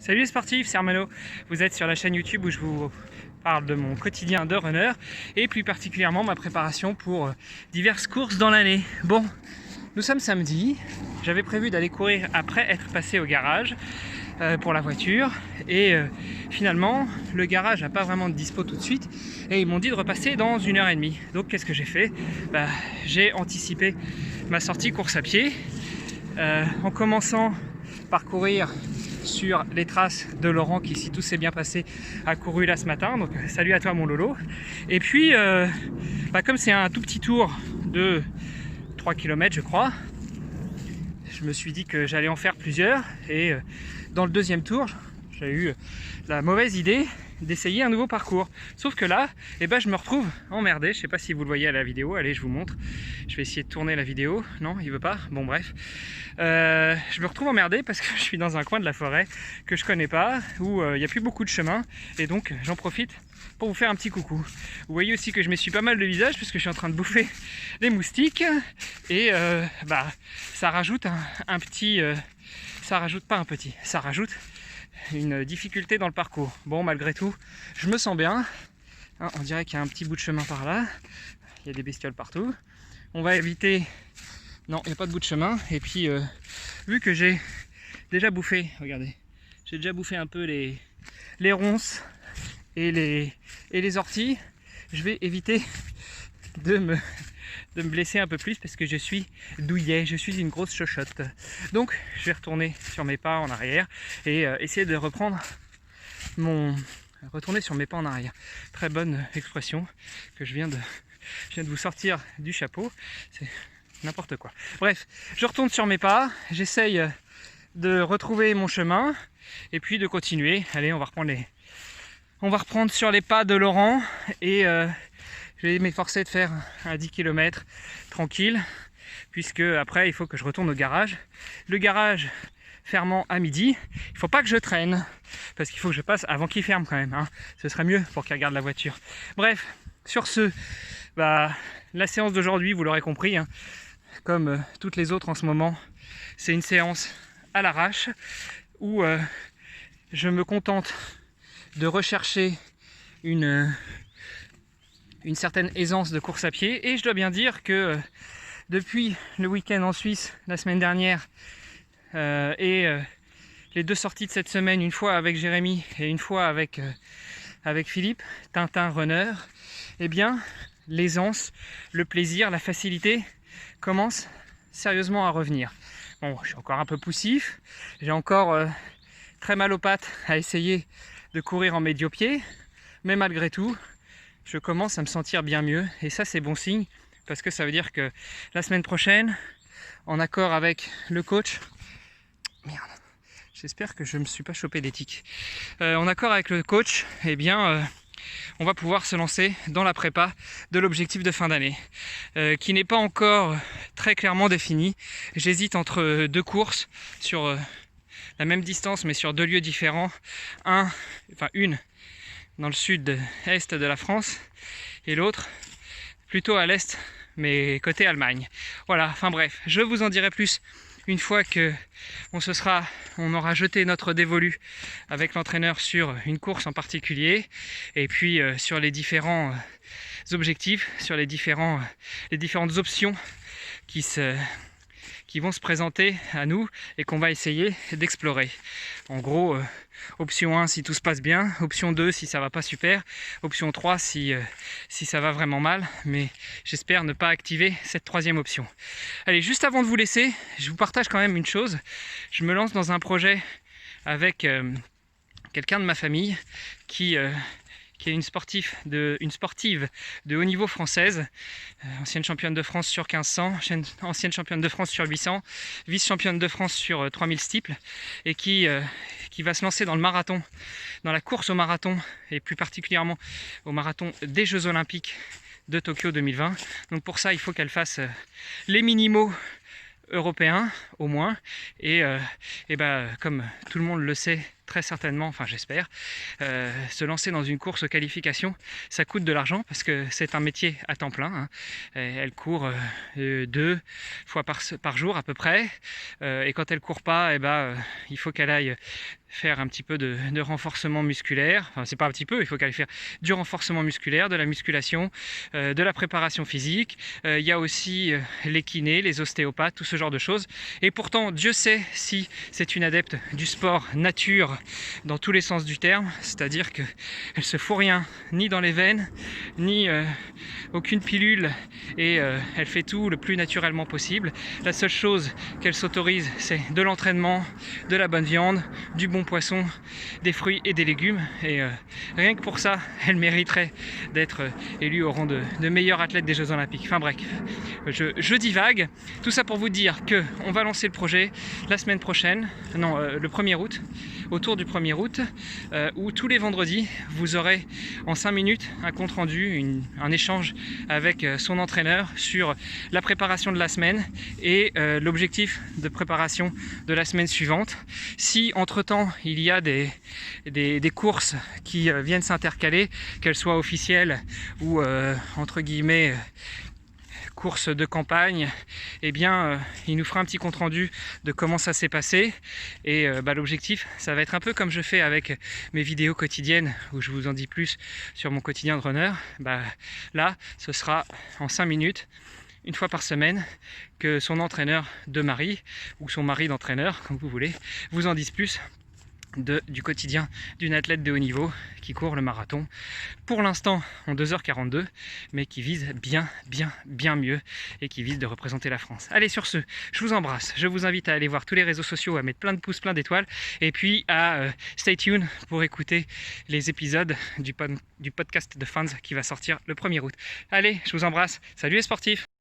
Salut les sportifs, c'est Armano. Vous êtes sur la chaîne YouTube où je vous parle de mon quotidien de runner et plus particulièrement ma préparation pour diverses courses dans l'année. Bon, nous sommes samedi, j'avais prévu d'aller courir après être passé au garage pour la voiture et finalement le garage n'a pas vraiment de dispo tout de suite et ils m'ont dit de repasser dans 1h30. Donc qu'est-ce que j'ai fait? J'ai anticipé ma sortie course à pied en commençant par courir sur les traces de Laurent qui, si tout s'est bien passé, a couru là ce matin. Donc salut à toi mon Lolo. Et puis comme c'est un tout petit tour de 3 km je crois, je me suis dit que j'allais en faire plusieurs et dans le deuxième tour j'ai eu la mauvaise idée d'essayer un nouveau parcours. Sauf que là, je me retrouve emmerdé. Je sais pas si vous le voyez à la vidéo. Allez, je vous montre. Je vais essayer de tourner la vidéo. Non, il veut pas. Bon, bref. Je me retrouve emmerdé parce que je suis dans un coin de la forêt que je connais pas, où il n'y a plus beaucoup de chemin. Et donc, j'en profite pour vous faire un petit coucou. Vous voyez aussi que je m'essuie pas mal le visage parce que je suis en train de bouffer des moustiques. Et ça rajoute un petit... ça rajoute pas un petit. Ça rajoute une difficulté dans le parcours. Bon, malgré tout, je me sens bien. On dirait qu'il y a un petit bout de chemin par là. Il y a des bestioles partout. On va éviter... Non, il n'y a pas de bout de chemin. Et puis, vu que j'ai déjà bouffé, regardez, j'ai déjà bouffé un peu les ronces et les orties, je vais éviter de me blesser un peu plus parce que je suis douillet, je suis une grosse chochotte. Donc je vais retourner sur mes pas en arrière et essayer de retourner sur mes pas en arrière. Très bonne expression que je viens de vous sortir du chapeau, c'est n'importe quoi. Bref, je retourne sur mes pas, j'essaye de retrouver mon chemin et puis de continuer. Allez, on va reprendre sur les pas de Laurent et je vais m'efforcer de faire un 10 km tranquille, puisque après il faut que je retourne au garage. Le garage fermant à midi, il ne faut pas que je traîne, parce qu'il faut que je passe avant qu'il ferme quand même. Ce serait mieux pour qu'il regarde la voiture. Bref, sur ce, la séance d'aujourd'hui, vous l'aurez compris, comme toutes les autres en ce moment, c'est une séance à l'arrache, où je me contente de rechercher une certaine aisance de course à pied. Et je dois bien dire que depuis le week-end en Suisse la semaine dernière et les deux sorties de cette semaine, une fois avec Jérémy et une fois avec Philippe, Tintin Runner, eh bien l'aisance, le plaisir, la facilité commencent sérieusement à revenir. Bon, je suis encore un peu poussif, j'ai encore très mal aux pattes à essayer de courir en médio-pied, mais malgré tout, je commence à me sentir bien mieux et ça c'est bon signe parce que ça veut dire que la semaine prochaine, en accord avec le coach, j'espère que je ne me suis pas chopé des tiques, en accord avec le coach, on va pouvoir se lancer dans la prépa de l'objectif de fin d'année qui n'est pas encore très clairement défini. J'hésite entre deux courses sur la même distance mais sur deux lieux différents, une dans le sud-est de la France et l'autre plutôt à l'est mais côté Allemagne. Voilà, enfin bref, je vous en dirai plus une fois que on aura jeté notre dévolu avec l'entraîneur sur une course en particulier et puis sur les différents objectifs, sur les différentes options qui vont se présenter à nous et qu'on va essayer d'explorer. En gros, option 1 si tout se passe bien, option 2 si ça va pas super, option 3 si ça va vraiment mal, mais j'espère ne pas activer cette troisième option. Allez, juste avant de vous laisser, je vous partage quand même une chose. Je me lance dans un projet avec quelqu'un de ma famille qui est une sportive de haut niveau française, ancienne championne de France sur 1500, ancienne championne de France sur 800, vice-championne de France sur 3000 steeples, et qui va se lancer dans le marathon, dans la course au marathon, et plus particulièrement au marathon des Jeux Olympiques de Tokyo 2020. Donc pour ça, il faut qu'elle fasse les minimaux européens au moins, et comme tout le monde le sait très certainement, enfin j'espère, se lancer dans une course aux qualifications, ça coûte de l'argent parce que c'est un métier à temps plein, hein. Elle court 2 fois par jour à peu près, et quand elle court pas, il faut qu'elle aille faire un petit peu de renforcement musculaire, enfin c'est pas un petit peu, il faut qu'elle aille faire du renforcement musculaire, de la musculation, de la préparation physique, il y a aussi les kinés, les ostéopathes, tout ce genre de choses, et pourtant Dieu sait si c'est une adepte du sport nature dans tous les sens du terme, c'est-à-dire qu'elle se fout rien, ni dans les veines, ni aucune pilule, et elle fait tout le plus naturellement possible. La seule chose qu'elle s'autorise, c'est de l'entraînement, de la bonne viande, du bon poisson, des fruits et des légumes, et rien que pour ça, elle mériterait d'être élue au rang de meilleure athlète des Jeux Olympiques. Enfin bref, je divague. Tout ça pour vous dire que on va lancer le projet la semaine prochaine, non, le 1er août, autour du 1er août, où tous les vendredis, vous aurez en 5 minutes un compte rendu, un échange avec son entraîneur sur la préparation de la semaine et l'objectif de préparation de la semaine suivante. Si entre-temps, il y a des courses qui viennent s'intercaler, qu'elles soient officielles ou entre guillemets course de campagne, eh bien il nous fera un petit compte rendu de comment ça s'est passé, et l'objectif ça va être un peu comme je fais avec mes vidéos quotidiennes où je vous en dis plus sur mon quotidien de runner. Là ce sera en 5 minutes, une fois par semaine, que son entraîneur de mari ou son mari d'entraîneur, comme vous voulez, vous en dise plus du quotidien d'une athlète de haut niveau qui court le marathon, pour l'instant en 2h42, mais qui vise bien mieux et qui vise de représenter la France. Allez, sur ce, je vous embrasse, je vous invite à aller voir tous les réseaux sociaux, à mettre plein de pouces, plein d'étoiles, et puis à stay tuned pour écouter les épisodes du podcast de Fans qui va sortir le 1er août. Allez, je vous embrasse, salut les sportifs!